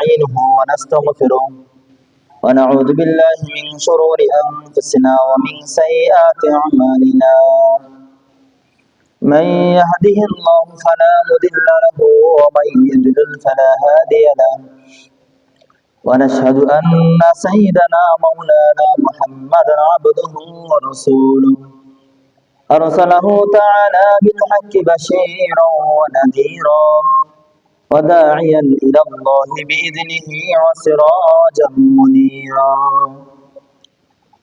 ونستعينه ونستغفره ونعوذ بالله من شرور أنفسنا ومن سيئات أعمالنا من يهده الله فلا مضل له ومن يضلل فلا هادي له ونشهد أن سيدنا مولانا محمدا عبده ورسوله أرسله تعالى بالحق بشيرا ونذيرا وداعيا إلى الله بإذنه وسراجا منيرا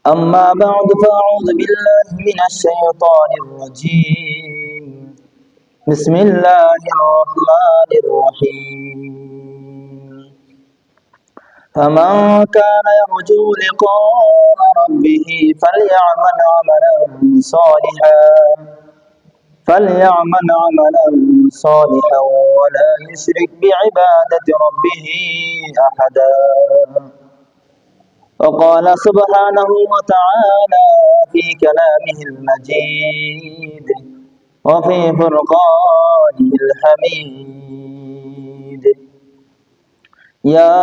أما بعد فأعوذ بالله من الشيطان الرجيم بسم الله الرحمن الرحيم فمن كان يرجو لقاء ربه فليعمل عملا صالحا ولا يشرك بعبادة ربه أحدا وقال سبحانه وتعالى في كلامه المجيد وفي فرقانه الحميد يا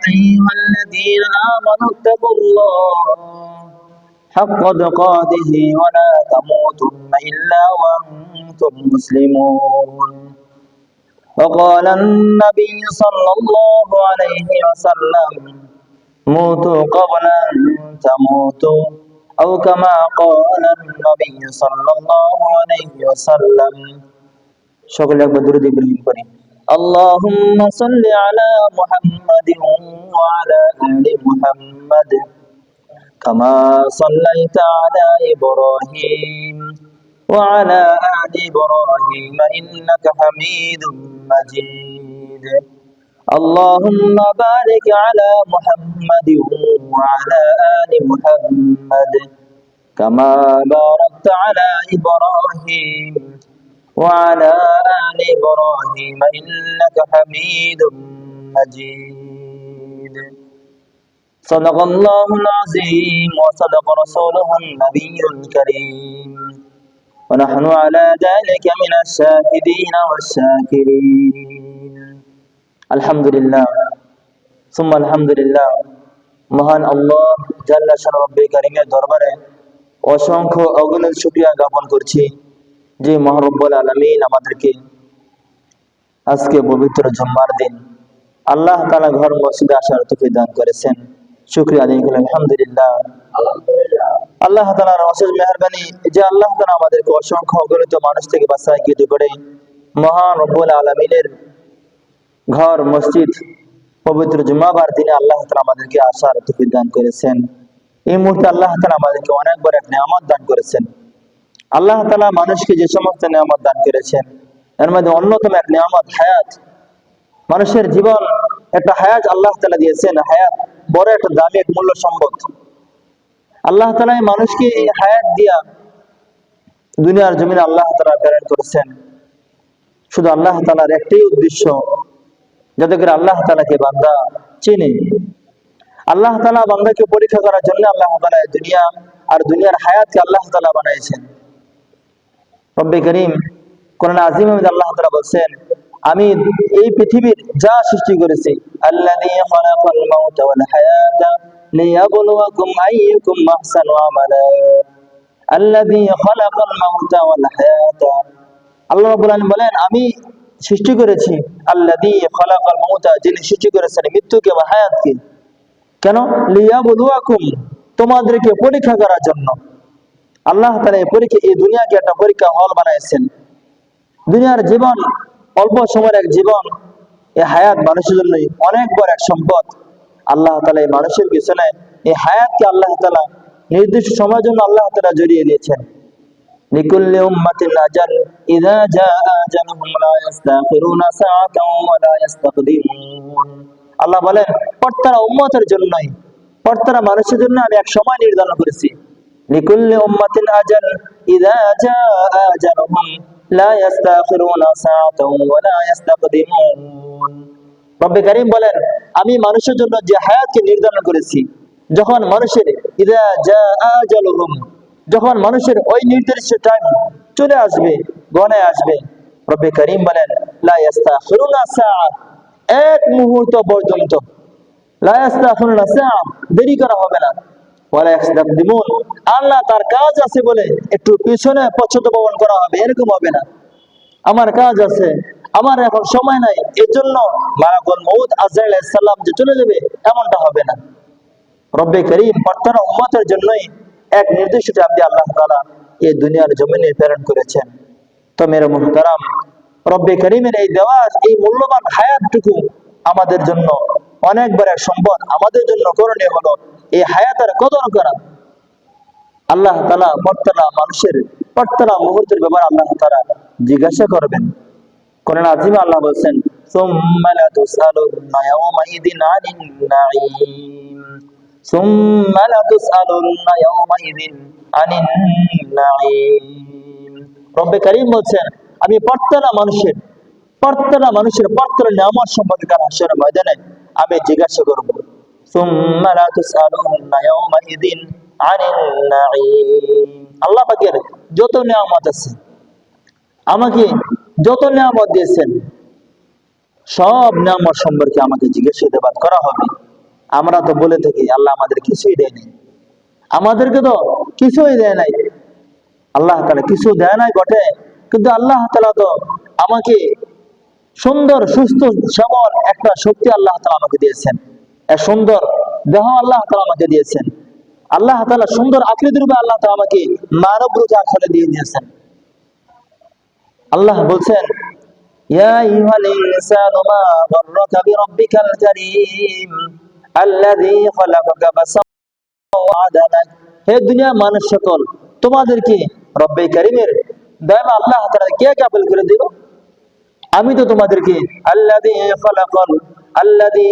أيها الذين آمنوا اتقوا الله حق تقاته ولا تموتن إلا وأنتم مسلمون وقال النبي صلى الله عليه وسلم موتوا قبل أن تموتوا أو كما قال النبي صلى الله عليه وسلم شغل بدر إبراهيم كريم اللهم صل على محمد وعلى آل محمد كما صليت على إبراهيم وعلى آل إبراهيم إنك حميد مجيد اللهم بارك على محمد وعلى آل محمد كما باركت على إبراهيم وعلى آل إبراهيم إنك حميد مجيد صدق الله العظيم وصدق رسوله النبي الكريم ونحن على ذلك من الشاهدين والشاكرين الحمد لله ثم الحمد لله মহান আল্লাহ জাল্লা শান রব্বে কারীমের দরবারে অসংখ্য অগণিত শুকরিয়া জ্ঞাপন করছি যে মহান রব্বুল আলামিন আমাদেরকে আজকে পবিত্র জুম্মার দিন আল্লাহ তাআলা ঘর মসজিদে আসার তৌফিক দান করেছেন শুকরিয়া আদায় করি আলহামদুলিল্লাহ আল্লাহ তাআলার অশেষ মেহেরবানি যে আল্লাহ তাআলা আমাদেরকে অসংখ্য অগণিত মানুষ থেকে বাঁচিয়ে করে মহান রব্বুল আলামিনের ঘর মসজিদ পবিত্র জুম্মাবার দিনে আল্লাহ তাআলা আমাদেরকে আসার তৌফিক দান করেছেন এই মুহূর্তে আল্লাহ তাআলা আমাদেরকে অনেক বড় এক নিয়ামত দান করেছেন আল্লাহ তাআলা মানুষকে যে সমস্ত নিয়ামত দান করেছেন এর মধ্যে অন্যতম এক নিয়ামত হায়াত মানুষের জীবন একটা হায়াত আল্লাহ তাআলা দিয়েছেন হায়াত বড় একটা দামি এক মূল্য সম্পদ আল্লাহ তাআলা মানুষকে এই হায়াত দিয়া দুনিয়ার জমিনে আল্লাহ তাআলা প্রেরণ করেছেন শুধু আল্লাহ তাআলার একটাই উদ্দেশ্য যাতে করে আল্লাহ তাআলাকে বান্দা চিনে আল্লাহ তাআলা বান্দাকে পরীক্ষা করার জন্য আল্লাহ তাআলা দুনিয়া আর দুনিয়ার হায়াতকে আল্লাহ তাআলা বানাইছেন রব্বে করিম কোরআন আযীমের মধ্যে আল্লাহ তাআলা বলেন আমি এই পৃথিবীর যা সৃষ্টি করেছি আল্লাযী খালাকাল মাউতা ওয়াল হায়াতা লিয়াবলুয়াকুম আইয়ুকুম আহসানু আমালা আল্লাযী খালাকাল মাউতা ওয়াল হায়াতা আল্লাহ রাব্বুল আলামিন বলেন আমি সৃষ্টি করেছি আল্লাযী খালাকাল মাউতা যিনি সৃষ্টি করেছেন মৃত্যুকে এবং হায়াতকে কেন লিয়াবলুয়াকুম তোমাদেরকে পরীক্ষা করার জন্য আল্লাহ তাআলা এই দুনিয়াকে একটা পরীক্ষা হল বানাইছেন দুনিয়ার জীবন অল্প সময়ের এক জীবন এই হায়াত মানুষের জন্য অনেক বড় এক সম্পদ আল্লাহ তাআলা এই মানুষের পিছনে এই হায়াতকে আল্লাহ তাআলা নির্দিষ্ট সময়ের জন্য আল্লাহ তাআলা জড়িয়ে দিয়েছেন লিকুল্লি উম্মাতিন আজাল ইযা জাআ আজালুহুম লা ইস্তাখিরুনা সাআতান ওয়া লা ইস্তাকদিমুন আল্লাহ বলেন প্রত্যেক উম্মতের জন্যই প্রত্যেক মানুষের জন্য আমি এক সময় নির্ধারণ করেছি লিকুল্লি উম্মাতিন আজাল ইযা জাআ আজালুহুম লা ইস্তাখিরুনা সাআতান ওয়া লা ইস্তাকদিমুন রব্বে কারীম বলেন আমি মানুষের জন্য যে হায়াতকে নির্ধারণ করেছি যখন মানুষের ইযা জাআ আজালুহুম যখন মানুষের ওই নির্দিষ্ট টাইম চলে আসবে গণে আসবে রব্বে কারীম বলেন লা ইস্তাখিরুনা সাআ এক মুহূর্ত পর্যন্ত লা ইস্তাখিরুনা সাআ, দেরি করা হবে না। ওয়ালা ইস্তাকদিমুন, আল্লাহ তার কাজ আছে বলে একটু পিছনে পশ্চাৎপদ করা হবে, এরকম হবে না। আমার কাজ আছে, আমার এখন সময় নাই, এর জন্য মালাকুল মউত আজরাইল আলাইহিস সালাম যে চলে যাবে, এমনটা হবে না। রব্বে করিম প্রত্যেক উম্মতের জন্যই এক নির্দিষ্ট টাইম দিয়ে আল্লাহ তাআলা এই দুনিয়ার জমিনে প্রেরণ করেছেন। তো মেরে মুহতারাম, রব্বে করিমের এই দেওয়া এই মূল্যবান হায়াতটুকু আমাদের জন্য অনেক বড় সম্পদ। আমাদের জন্য করণীয় হলো এই হায়াতের কদর করা। আল্লাহ তাআলা প্রত্যেকটা মানুষের প্রত্যেকটা মুহূর্তের ব্যাপারে আল্লাহ তাআলা জিজ্ঞাসা করবেন। কোরআন আযীমে আল্লাহ বলেন, সুম্মা লাতুসআলুন্না ইয়াওমাইযিন আনিন নাঈম, সুম্মা লাতুসআলুন্না ইয়াওমাইযিন আনিন নাঈম। রব্বে কারীম বলছেন, আমি প্রত্যেকটা মানুষের প্রত্যেকটা নিয়ামত সম্পর্কে কাল হাসরের ময়দানে আমি জিজ্ঞাসা করব। সুম্মা লাতুসআলুন্না ইয়াওমাইযিন আনিন নাঈম। আল্লাহ পাকের যত নিয়ামত আছে, আমাকে যত নিয়ামত দিয়েছেন, সব নিয়ামত সম্পর্কে আমাকে জিজ্ঞাসাবাদ করা হবে। আমরা তো বলে থাকি আল্লাহ আমাদের কিছুই দেয়নি, আমাদেরকে তো কিছুই দেয় নাই। আল্লাহ তাআলা কিছু দেয় নাই বটে, কিন্তু আল্লাহ তাআলা তো আমাকে সুন্দর সুস্থ সবল একটা শক্তি আল্লাহ তাআলা আমাকে দিয়েছেন, এক সুন্দর দেহ আল্লাহ তাআলা আমাকে দিয়েছেন। আল্লাহ তাআলা সুন্দর আকৃতির রূপে আল্লাহ তাআলা আমাকে মানব রূপে আখলে দিয়ে দিয়েছেন। আল্লাহ বলছেন, ইয়া আইয়ুহাল ইনসানু মা গাররাকা বিরাব্বিকাল কারীম আল্লাযী খালাকাকা ফাসাওয়া আদালাক। হে দুনিয়া মানুষ সকল, তোমাদেরকে রব্বে কারীমের দয়াময় আল্লাহ তাআলা কে কাবিল করে দিল? আমি তো তোমাদেরকে আল্লাযী খালাকাল আল্লাযী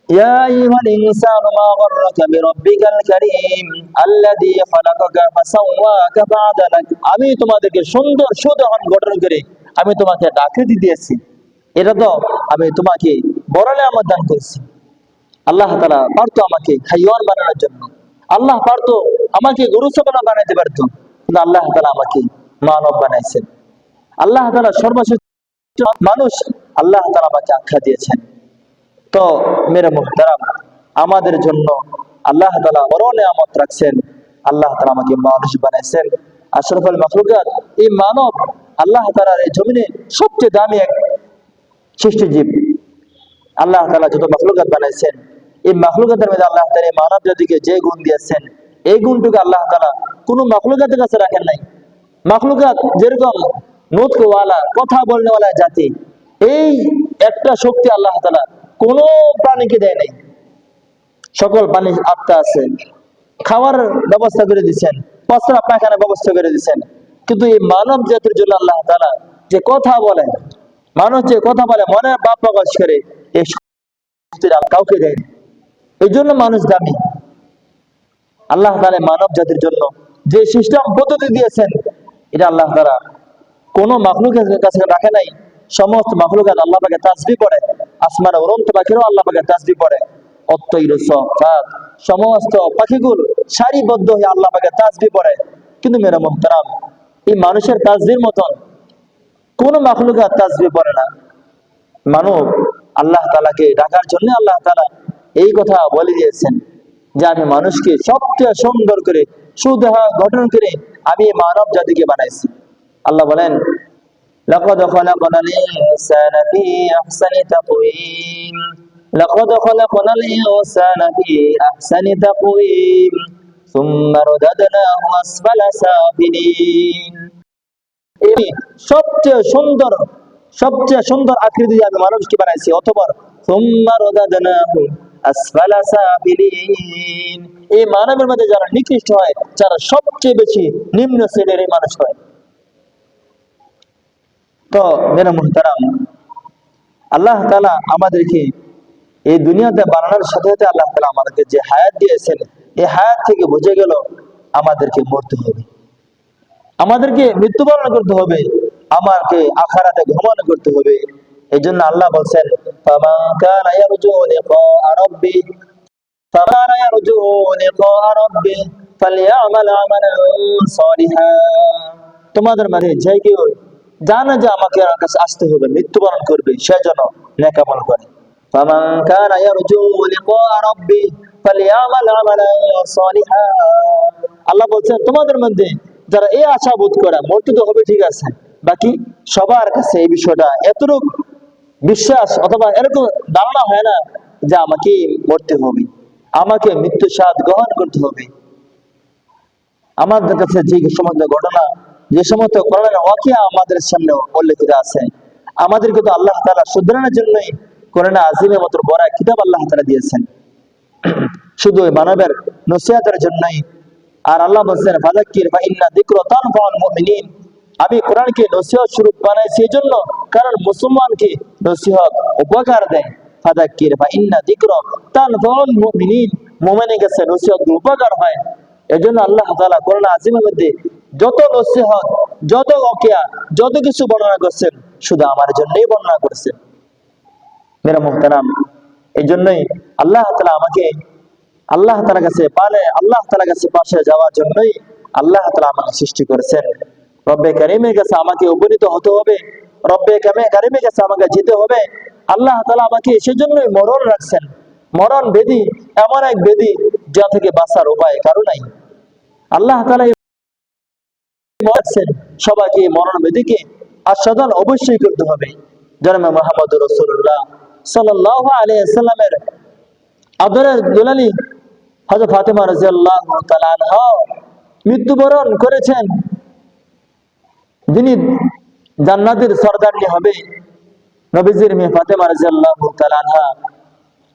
ইয়া আইয়ুহাল ইনসানু মা গাররাকা বিরাব্বিকাল কারীম আল্লাযী খালাকাকা ফাসাওয়াকা ফাআদালাক। আমি তোমাদেরকে সুন্দর সুদর্শন গঠন করে আমি তোমাকে একটা আকৃতি দিয়েছি। এটা তো আমি তোমাকে বড় নিয়ামত দান করেছি। আল্লাহ তাআলা পারতো আমাকে হাইওয়ান বানানোর জন্য, আল্লাহ পারতো আমাকে গরু ছাগল বানাইতে পারতো, কিন্তু আল্লাহ তাআলা আমাকে মানব বানাইছেন। আল্লাহ তাআলা সর্বশ্রেষ্ঠ মানুষ আল্লাহ তাআলা আমাকে আখ্যা দিয়েছেন। তো মেরে মুহতারাম, আমাদের জন্য আল্লাহ তাআলা বড় নিয়ামত রাখছেন। আল্লাহ তাআলা আমাকে মানুষ বানাইছেন, আশরাফুল মাখলুকাত। এই মানব আল্লাহ তাআলার এই জমিনে সবচেয়ে দামি এক সৃষ্টি জীব। আল্লাহ তাআলা যত মাখলুকাত বানাইছেন, এই মাখলুকাতের মধ্যে আল্লাহ তাআলা এই মানব জাতিকে যে গুণ দিয়েছেন, এই গুণটুকু আল্লাহ তাআলা কোনো মাখলুকাতের কাছে রাখেন নাই। মাখলুকাত যেরকম নুতকওয়ালা, কথা বলনেওয়ালা জাতি, এই একটা শক্তি আল্লাহ তাআলা কোন প্রাণীকে দেয় নাই। সকল প্রাণীর আত্মা আছে, খাওয়ার ব্যবস্থা করে দিচ্ছেন, প্রস্রাব পায়খানার ব্যবস্থা করে দিচ্ছেন, কিন্তু এই মানব জাতির জন্য আল্লাহ তাআলা যে কথা বলেন, মানুষ যে কথা বলে, মনের ভাব প্রকাশ করে, এই শক্তি কাউকে দেয়। এই জন্য মানুষ দামি। আল্লাহ তাআলা মানব জাতির জন্য যে সিস্টেম পদ্ধতি দিয়েছেন, এটা আল্লাহ তাআলা কোন মাখলুকের কাছে রাখে নাই। সমস্ত মাখলুকাত আল্লাহ পাকে তাসবিহ পড়ে, আসমানে উড়ন্ত পাখিরাও আল্লাহ পাকে তাসবিহ পড়ে। অত্তইরু সাফাত, সমস্ত পাখিগুলো সারিবদ্ধ হয়ে আল্লাহ পাকে তাসবিহ পড়ে। কিন্তু মেরা মুহতারাম, এই মানুষের তাসবিহর মতন কোন মাখলুকাত তাসবিহ পড়ে না। মানব আল্লাহ তাআলাকে ডাকার জন্য আল্লাহ তাআলা এই কথা বলে দিয়েছেন যে আমি মানুষকে সবচেয়ে সুন্দর করে সুদেহ গঠন করে আমি মানব জাতিকে বানাইছি। আল্লাহ বলেন, লাকাদ খালাকনাল ইনসানা ফি আহসানি তাকওয়িম, লাকাদ খালাকনাল ইনসানা ফি আহসানি তাকওয়িম সুম্মা রাদাদনাহু আসফালা সাফিলিন। এই সবচেয়ে সুন্দর আকৃতি আমি মানুষকে বানাইছি, অথবা সুম্মা রাদাদনাহু আসফালা সাফিলিন। এই মানবের মধ্যে যারা নিকৃষ্ট হয়, যারা সবচেয়ে বেশি নিম্ন শ্রেণীর এই মানুষ হয়। তো মেরা মুহতারাম, আল্লাহ তাআলা আমাদেরকে এই দুনিয়াতে বানানোর সাথে সাথে আল্লাহ তাআলা আমাদেরকে যে হায়াত দিয়েছেন, এই হায়াত থেকে বুঝে গেল আমাদেরকে মরতে হবে, আমাদেরকে মৃত্যুবরণ করতে হবে, আমাকে আখিরাতে গমন করতে হবে। এই জন্য আল্লাহ বলছেন, ফামান কানা ইয়ারজু লিকা রাব্বি ফামান ইয়ারজু লিকা রাব্বি ফালইআমাল আমালান সালিহা। তোমাদের মাঝে যে কেউ জানে যে আমাকে কাছে আসতে হবে, মৃত্যুবরণ করবে, সে যেন নেক আমল করে। ফামান কানা ইয়ারজু লিকা রাব্বি ফালইআমাল আমালান সালিহা। আল্লাহ বলছেন তোমাদের মধ্যে যারা এই আশা বোধ করে মরতে তো হবে ঠিক আছে, বাকি সবার কাছে এই বিষয়টা এতটুকু বিশ্বাস অথবা এরকম ধারণা হয় না যে আমাকে মরতে হবে, আমাকে মৃত্যু স্বাদ গ্রহণ করতে হবে। আমাদের কাছে যে সমস্ত ঘটনা, যে সমস্ত কোরআনের ওয়াকিয়া আমাদের সামনে উল্লেখিত আছে, আমাদেরকে তো আল্লাহ তাআলা শুধরানোর জন্যই কোরআনে আজিমের মতো বড় কিতাব আল্লাহ তাআলা দিয়েছেন, শুধু মানবের নসিহতের জন্যই। আর আল্লাহ বলছেন ফাযাক্কির ফা ইন্না যিকরা তানফাউল মুমিনিন, আমি কোরআনকে নসিহত স্বরূপ বানাইছি এই জন্য কারণ মুসলমানকে নসিহত উপকার দেয়। ফাযাক্কির ফা ইন্না যিকরা তানফাউল মুমিনিন, মুমিনের কাছে নসিহত উপকার হয়। এজন্য আল্লাহ তাআলা কোরআন আজিমের মধ্যে যত নসিহত, যত ওয়াকিয়া, যত কিছু বর্ণনা করছেন শুধু আমার জন্যই বর্ণনা করছেন। মেরা মুহতারাম, এই জন্যই আল্লাহ তাআলা আমাকে আল্লাহ তাআলার কাছে আল্লাহ তাআলার কাছে পাশে যাওয়ার জন্যই আল্লাহ তাআলা আমাকে সৃষ্টি করেছেন। রব্বে কারীমের কাছে আমাকে উপনীত হতে হবে, রব্বে কারীমের কাছে আমাকে যেতে হবে। আল্লাহ তাআলা আমাকে সেজন্যই মরণ রাখছেন। মরণ বেদি এমন এক বেদি যা থেকে বাঁচার উপায় কারো নাই। আল্লাহ তাআলা রাখছেন, সবাইকে মরণ বেদিকে আস্বাদন অবশ্যই করতে হবে। জনাবে মুহাম্মদ রাসূলুল্লাহ সাল্লাল্লাহু আলাইহি ওয়াসাল্লামের আদরের দুলালি হযরত ফাতেমা রাদিয়াল্লাহু তাআলা আনহা মৃত্যুবরণ করেছেন। যিনি জান্নাতের সরদারনি হবে, নবীজির মেয়ে ফাতেমা রাদিয়াল্লাহু তাআলা আনহা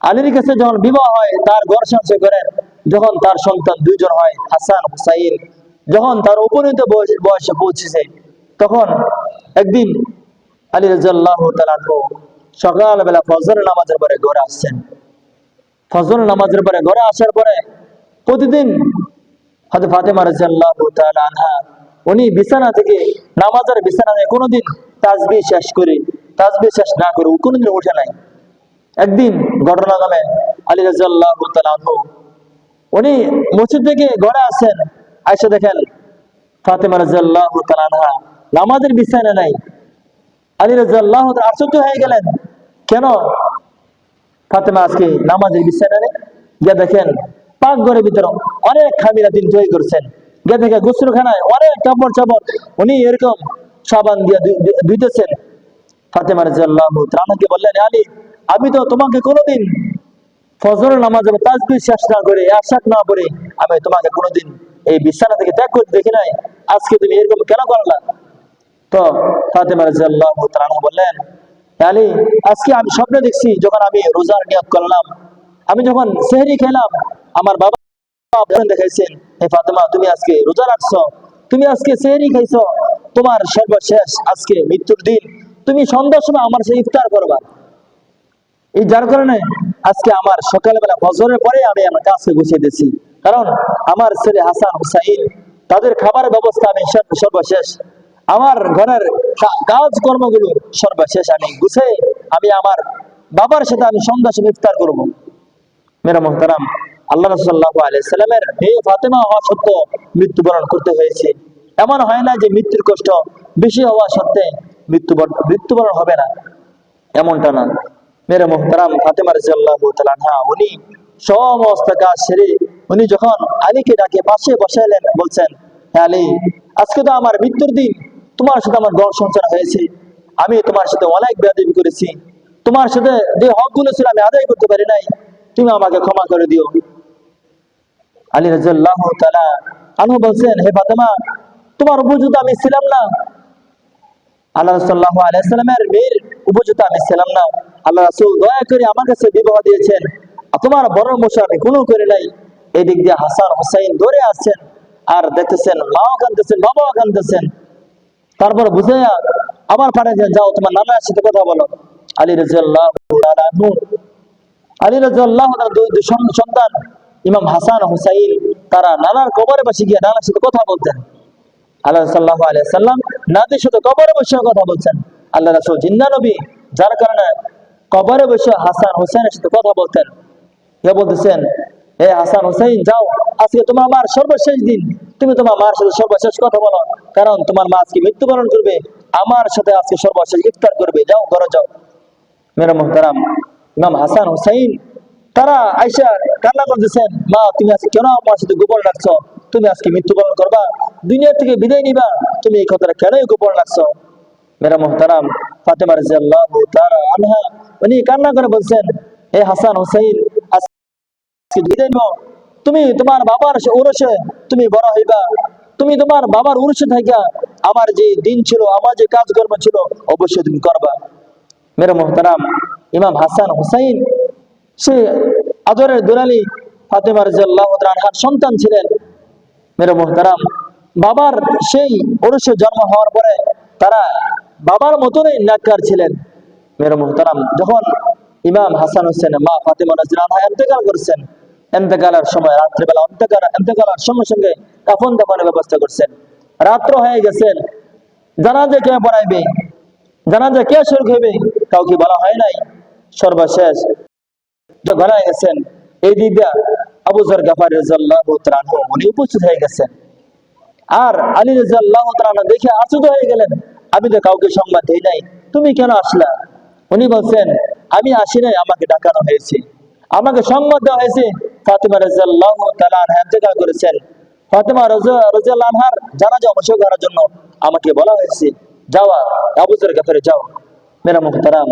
আলীর কাছে যখন বিবাহ হয়, তার ঘর সংসার করেন, যখন তার সন্তান দুইজন হয় হাসান হুসাইন, যখন তার উপনীত বয়সে পৌঁছেছে, তখন একদিন আলী রাদিয়াল্লাহু তাআলা আনহু সকালবেলা ফজর নামাজের পরে ঘরে আসছেন। ফজর নামাজের পরে ঘরে আসার পরে প্রতিদিন হযরত ফাতেমা রাদিয়াল্লাহু তাআলা আনহা উনি বিছানা থেকে নামাজের বিছানা থেকে কোনোদিন তাসবিহ শেষ না করে কোনোদিন উঠে নাই। একদিন ঘটনাক্রমে আলী রাদিয়াল্লাহু তাআলা আনহু উনি মসজিদ থেকে ঘরে আসেন, আয়েশা দেখেন ফাতেমা রাদিয়াল্লাহু তাআলা আনহা নামাজের বিছানা নাই। আলী রাদিয়াল্লাহু তাআলা আশ্চর্য হয়ে গেলেন, কেন ফাতেমা আজকে নামাজের বিছানা নেই? গিয়ে দেখেন পাক ঘরের ভিতরে অনেক খামিরা তিনি তৈরি করছেন। গিয়ে দেখে গোসলখানায় অনেক কাপড় চাপড় উনি এরকম সাবান দিয়ে ধুইতেছেন। ফাতেমা রাদিয়াল্লাহু তাআলা আমাকে বললেন, আলী আমি তো তোমাকে কোনোদিন ফজর নামাজে তাসবিহ শেষ না করে ইরশাদ না পড়ে আমি তোমাকে কোনোদিন এই বিছানা থেকে ত্যাগ করতে দেখি নাই, আজকে তুমি এরকম কেন করলা? তো ফাতেমা রাদিয়াল্লাহু তাআলা বললেন, আলী আজকে আমি স্বপ্নে দেখছি যখন আমি রোজার নিয়ত করলাম, আমি যখন সেহরি খেলাম, আমার বাবা দেখাইছেন, হে ফাতেমা তুমি আজকে রোজা রাখছো, তুমি আজকে সেহরি খাইছো, তোমার সর্বশেষ আজকে মৃত্যুর দিন, তুমি সন্ধ্যার সময় আমার সাথে ইফতার করবা। এই যার কারণে আজকে আমার সকালবেলা ফজরের পরে আমি আমার কাজকে গুছিয়ে দিয়েছি, কারণ আমার ছেলে হাসান হুসাইন তাদের খাবারের ব্যবস্থা আমি সর্বশেষ, আমার ঘরের কাজ কর্মগুলো সর্বশেষ আমি গুছিয়ে আমি আমার বাবার সাথে আমি সন্ধ্যার সময় ইফতার করবো। মেরা মুহতারাম, আল্লাহ রাসূল সাল্লাল্লাহু আলাইহি সাল্লামের মেয়ে ফাতেমা হওয়া সত্ত্বেও মৃত্যুবরণ করতে হয়েছে। এমন হয় না যে মৃত্যুর কষ্ট বেশি হওয়া সত্ত্বে মৃত্যুবরণ হবে না, এমনটা না। মেরা মুহতারাম, ফাতেমা রাদিয়াল্লাহু তাআলা আনহা উনি সমস্ত কাজ সেরে উনি যখন আলীকে ডাকে পাশে বসাইলেন, বলছেন, হ্যাঁ আলী আজকে তো আমার মৃত্যুর দিন, তোমার সাথে আমার ঘর সংসার হয়েছে, আমি তোমার সাথে অনেক বেয়াদবি করেছি, তোমার সাথে যে হকগুলো ছিল আমি আদায় করতে পারি নাই, তুমি আমাকে ক্ষমা করে দিও। আলী রাদিয়াল্লাহু তাআলা আনহু বলছেন, হে ফাতেমা তোমার উপযুক্ত আমি ছিলাম না, আল্লাহ রাসূল সাল্লাল্লাহু আলাইহি ওয়াসাল্লামের মেয়ের উপযুক্ত আমি ছিলাম না, আল্লাহ রাসূল দয়া করে আমার কাছে বিবাহ দিয়েছেন, তোমার বড় মশা আমি কোনো করে নাই। এই দিক দিয়ে হাসান হুসাইন ধরে আসছেন, আর দেখতেছেন মাও কাঁদতেছেন বাবাও কাঁদতেছেন। তারপর বুঝাইয়া আবার পাঠাচ্ছেন, যাও তোমার নানার সাথে কথা বলো। আলী রাদিয়াল্লাহু তাআলা আনহু দুই সন্তান ইমাম হাসান হুসাইন তারা নানার কবরে বসে গিয়ে নানার সাথে কথা বলতেন। আল্লাহ সাল্লাল্লাহু আলাইহি সাল্লাম নাদের সাথে কবরে বসে কথা বলছেন। আল্লাহ রাসূল জিন্দা নবী, যার কারণে কবরে বসে হাসান হুসাইনের সাথে কথা বলতেন। কে বলতেছেন, হে হাসান হুসাইন যাও, আজকে তোমার মার সর্বশেষ দিন, তুমি তোমার মার সাথে সর্বশেষ কথা বলো, কারণ তোমার মা আজকে মৃত্যুবরণ করবে, আমার সাথে আজকে সর্বশেষ ইফতার করবে, যাও ঘরে যাও। মেরা মুহতারাম, ইমাম হাসান হুসাইন তারা আইসা কান্না করতেছেন, মা তুমি আজকে কেন আমার সাথে গোপন রাখছো? তুমি আজকে মৃত্যুবরণ করবা, দুনিয়া থেকে বিদায় নিবা, তুমি এই কথাটা কেনই গোপন রাখছো? মেরা মুহতারাম, ফাতেমা রাদিয়াল্লাহু তাআলা আনহা উনি কান্না করে বলছেন, হে হাসান হুসাইন, আজকে বিদায় নাও, তুমি তোমার বাবার উরসে তুমি বড় হইবা, তুমি তোমার বাবার উরসে থাকা আমার যে দিন ছিল, আমার যে কাজকর্ম ছিল, অবশ্যই তুমি করবা। মেরা মুহতারাম, ইমাম হাসান হুসাইন সে আদরের দুলালী ফাতেমা রাদিয়াল্লাহু তাআলা আনহার সন্তান ছিলেন। মেরে মুহতারাম, বাবার সেই ওরসে জন্ম হওয়ার পরে তারা বাবার মতনই নেককার ছিলেন। মেরে মুহতারাম, যখন ইমাম হাসান হোসেন মা ফাতেমা রাদিয়াল্লাহু আনহা ইন্তেকাল করেছেন, ইন্তেকালের সময় রাত্রিবেলা ইন্তেকালের সঙ্গে সঙ্গে কাফন দাফনের ব্যবস্থা করছেন। রাত্র হয়ে গেছেন, জানাজা কে পড়াইবে, জানাজা কে শরীক হইবে, কাউকে বলা হয় নাই। সর্বশেষ ঘরে গেছেন, এই দিক দিয়া আবু যর গাফারী রাদিয়াল্লাহু তাআলা আনহু উনি উপস্থিত হয়ে গেছেন। আর আলী রাদিয়াল্লাহু তাআলা আনহু দেখে আশ্চর্য হয়ে গেলেন, আমি তো কাউকে সংবাদ দেই নাই, তুমি কেন আসলা? উনি বলছেন, আমি আসি নাই, আমাকে ডাকানো হয়েছে, আমাকে সংবাদ দেওয়া হয়েছে ফাতেমা রাদিয়াল্লাহু তাআলা আনহা ইন্তেকাল করেছেন, ফাতেমা রাদিয়াল্লাহু আনহার জানাজা অনুষ্ঠিত করার জন্য আমাকে বলা হয়েছে, যাওয়া আবু যর গাফারী যাও। মেরা মুহতারাম,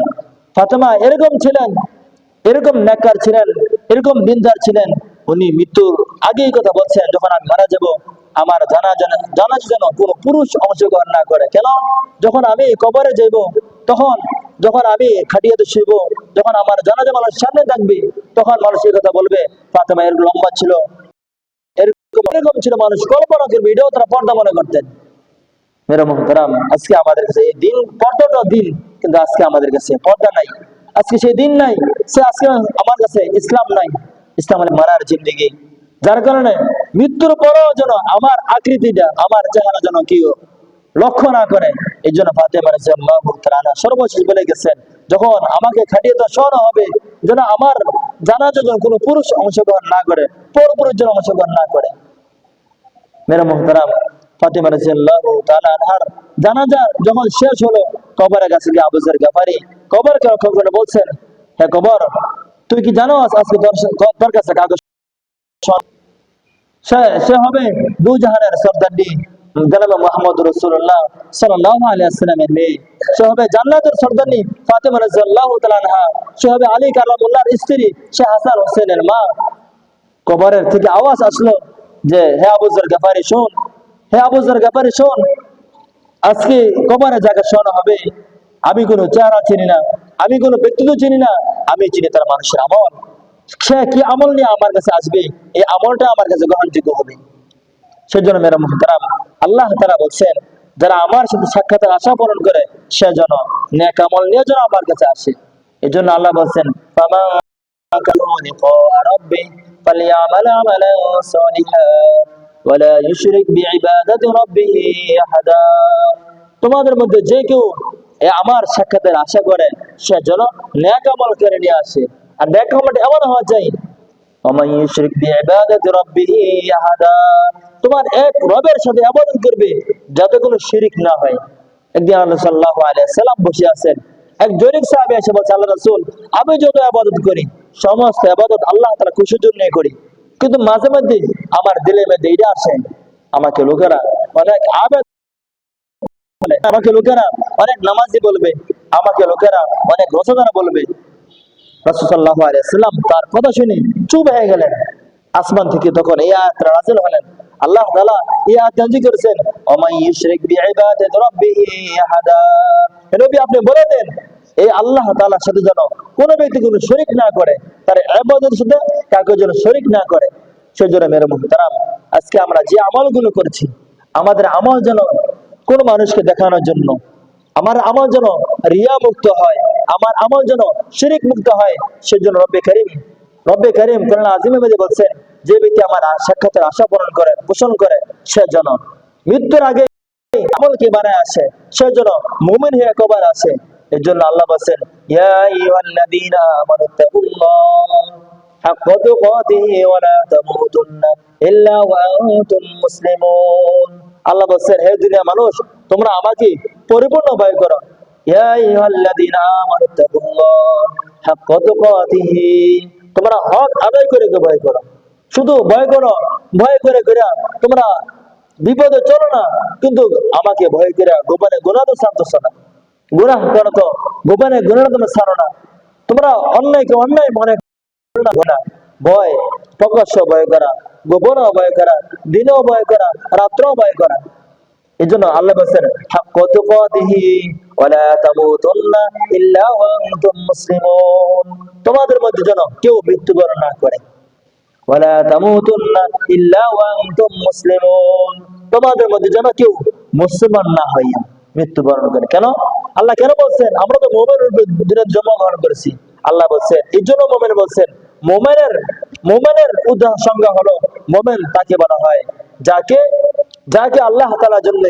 ফাতেমা এরকম ছিলেন, এরকম নেককার ছিলেন, এরকম দিনদার ছিলেন, উনি মৃত্যুর আগেই কথা বলছেন, যখন আমি মারা যাব আমার জানাজা যেন কোনো পুরুষ অংশগ্রহণ না করে। কেন? যখন আমি কবরে যাইব, তখন যখন আমি খাটিয়াতে শুইব, যখন আমার জানাজা মানুষ সামনে থাকবে, তখন মানুষ এই কথা বলবে, ফাতেমা এরকম লম্বা ছিল, এরকম এরকম ছিল, মানুষ কল্পনা করবে, এটাও তারা পর্দা মনে করতেন। মেরা মুহতারাম, আজকে আমাদের কাছে এই দিন, পর্দাটা দিন, কিন্তু আজকে আমাদের কাছে পর্দা নাই, আজকে সেই দিন নাই, সে আজকে আমার কাছে ইসলাম নাই। ইসলাম মানে মারার জিন্দেগি, যার কারণে মৃত্যুর পরেও যেন আমার আকৃতিটা, আমার চেহারা যেন কেউ লক্ষ্য না করে। এই জন্য ফাতেমা রাদিয়াল্লাহু তাআলা আনহা সর্বশেষ বলে গেছেন, যখন আমাকে খাটিয়ে তো শোয়ানো হবে, যেন আমার জানাজা যেন কোনো পুরুষ অংশগ্রহণ না করে, পরপুরুষ যেন অংশগ্রহণ না করে। মেরা মুহতারাম, ফাতেমা রাদিয়াল্লাহু তাআলা আনহার জানাজা যখন শেষ হলো, কবরের কাছে গিয়ে আবু যর গাফারী কবরকে লক্ষ্য করে বলছেন, হে কবর, তুই কি জানো আজকে তোর কাছে কাগজ, সে হবে দুই জাহানের সর্দারনি জনাবে মুহাম্মদ রাসূলুল্লাহ সাল্লাল্লাহু আলাইহি ওয়াসাল্লামের মেয়ে, সে হবে জান্নাতের সর্দারনি ফাতেমা রাদিয়াল্লাহু তাআলা আনহা, সে হবে আলী কারামুল্লাহর স্ত্রী, সে হাসান হোসেনের মা। কবরের থেকে আওয়াজ আসলো যে, হে আবু যর গাফারী শোন, হে আবু যর গাফারী শোন, আজকে কবরে জায়গা শোনা হবে, আমি কোনো চেহারা চিনি না, আমি কোনো ব্যক্তিত্ব চিনি না, আমি চিনি তার মানুষের আমল, সে কি আমল নিয়ে আমার কাছে আসবে, এই আমলটা আমার কাছে গ্রহণযোগ্য হবে। সেজন্য মেরা মুহতারাম, আল্লাহ তাআলা বলছেন, যারা আমার সাথে সাক্ষাতের আশা পূরণ করে, সে যেন নেক আমল নিয়ে যেন আমার কাছে আসে। এই জন্য আল্লাহ বলছেন, فليعمل عملا صالحا ولا يشرك بعبادة ربه أحدا। তোমাদের মধ্যে যে কেউ আমার সাক্ষাতের আশা করে, সে যেন নেক আমল করে নিয়ে আসে। আর নেক আমলটা এমন হওয়া চাই, ومن يشرك بعبادة ربه أحدا, তোমার এক রবের সাথে ইবাদত করবে যাতে কোনো শিরিক না হয়। একদিন আল্লাহ সাল্লাল্লাহু আলাইহি সাল্লাম বসে আছেন, এক জরিক সাহাবী এসে বলছে, আল্লাহ রাসূল, আমি যত ইবাদত করি সমস্ত ইবাদত আল্লাহ তাআলা খুশির জন্য করি, কিন্তু মাঝে মধ্যে আমার দিলের মধ্যে এটা আসে, আমাকে লোকেরা অনেক আবেদ বলে, আমাকে লোকেরা অনেক নামাজি বলবে, আমাকে লোকেরা অনেক রোজাদার বলবে। রাসূল সাল্লাল্লাহু আলাইহি সাল্লাম তার কথা শুনে চুপ হয়ে গেলেন। আসমান থেকে তখন এই আয়াত নাযিল হলেন, আল্লাহ তাআলা এই আয়াত নাযিল করেছেন, ওমাই ইউশরিক বিইবাদাতি রাব্বিহি আহাদা, হে নবী আপনি বলে দেন, এই আল্লাহ তাআলার সাথে যেন কোনো ব্যক্তি কোনো শরীক না করে, তার ইবাদতের সাথে কাউকে যেন শরীক না করে। সেজন্য মেরে মুহতারাম, আজকে আমরা যে আমলগুলো করছি, আমাদের আমল যেন কোন মানুষকে দেখানোর জন্য, আমার আমল যেন রিয়া মুক্ত হয়, আমার আমল যেন শিরিক মুক্ত হয়। সেজন্য রব্বে কারীম কোরআন আযীমের মধ্যে বলছেন, যে ব্যক্তি আমার সাক্ষাতের আশা পোষণ করে, সে যেন মৃত্যুর আগে আমলকে বানায় আসে, সে যেন মুমিন হয়ে কবর আসে। এর জন্য আল্লাহ বলেন, ইয়া আইয়ুহাল্লাযীনা আমানুত্তাকুল্লাহ হাক্কা তুকাতিহি ওয়া লা তামুতুন্না ইল্লা ওয়া আনতুম মুসলিমুন। আল্লাহ বলেন, হে দুনিয়া মানুষ, তোমরা আমাকে পরিপূর্ণ ভয় করো, ইয়া আইয়ুহাল্লাযীনা আমানু তাকুল্লাহ হাক্কা তুকাতিহি, তোমরা হক আদায় করে ভয় করো। শুধু ভয় করো, ভয় করে করে তোমরা বিপদে চলো না, কিন্তু আমাকে ভয় করে গোপনে গুনাহ তো ছাড়তেছো না। গুনাহ করো তো গোপনে গুনাহ তুমি ছাড়ো না। তোমরা অন্যায়কে অন্যায় মনে করো না। ভয় প্রকাশ্য ভয় করা, গোপনও ভয় করা, দিনেও ভয় করা, রাত্রেও ভয় করা। এই জন্য আল্লাহ বলছেন হাক্কা তুকাতিহি ওয়ালা তামুতুন্না ইল্লা ওয়া আনতুম মুসলিমুন, তোমাদের মধ্যে যেন কেউ মৃত্যুবরণ না করে। ওয়ালা তামুতুন্না ইল্লা ওয়া আনতুম মুসলিমুন, তোমাদের মধ্যে যেন কেউ মুসলমান না হইয়া মৃত্যুবরণ করে। কেন? আল্লাহ কেন বলছেন? আমরা তো মুমিনের দিনে জন্মগ্রহণ করেছি। আল্লাহ বলছেন এই জন্য মুমিন বলছেন, মুমিনের মুমিনের উদাহরণ সংজ্ঞা হলো, মুমিন তাকে বলা হয় যাকে যাকে আল্লাহ তাআলার জন্য,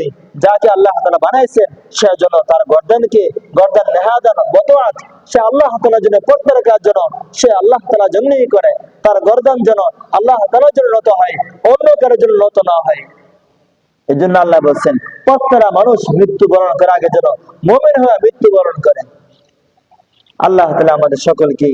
যাকে আল্লাহ তাআলা বানাইছেন সে যেন তার গর্দান নেহাদান বতআত, সে আল্লাহ তাআলার জন্য প্রত্যেক কাজ যেন সে আল্লাহ তাআলার জন্যই করে, তার গর্দান যেন আল্লাহ তাআলার জন্য নত হয়, অন্য কারোর জন্য নত না হয়। এই জন্য আল্লাহ বলছেন প্রত্যেকটা মানুষ মৃত্যুবরণ করার আগে যেন মুমিন হয়ে মৃত্যুবরণ করে। আল্লাহ তাআলা আমাদের সকলকে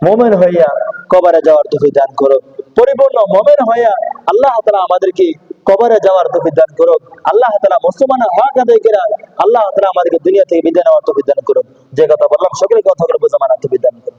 মুমিন হইয়া কবরে যাওয়ার তৌফিক দান করুক। পরিপূর্ণ মুমিন হইয়া আল্লাহ তাআলা আমাদেরকে কবরে যাওয়ার তৌফিক দান করুক। আল্লাহ তাআলা মুসলমানের হক আদায় করে আল্লাহ তাআলা আমাদেরকে দুনিয়া থেকে বিদায় নেওয়ার তৌফিক দান করুক। যে কথা বললাম সকলে কথা করে বোঝা মানার তৌফিক দান করুক।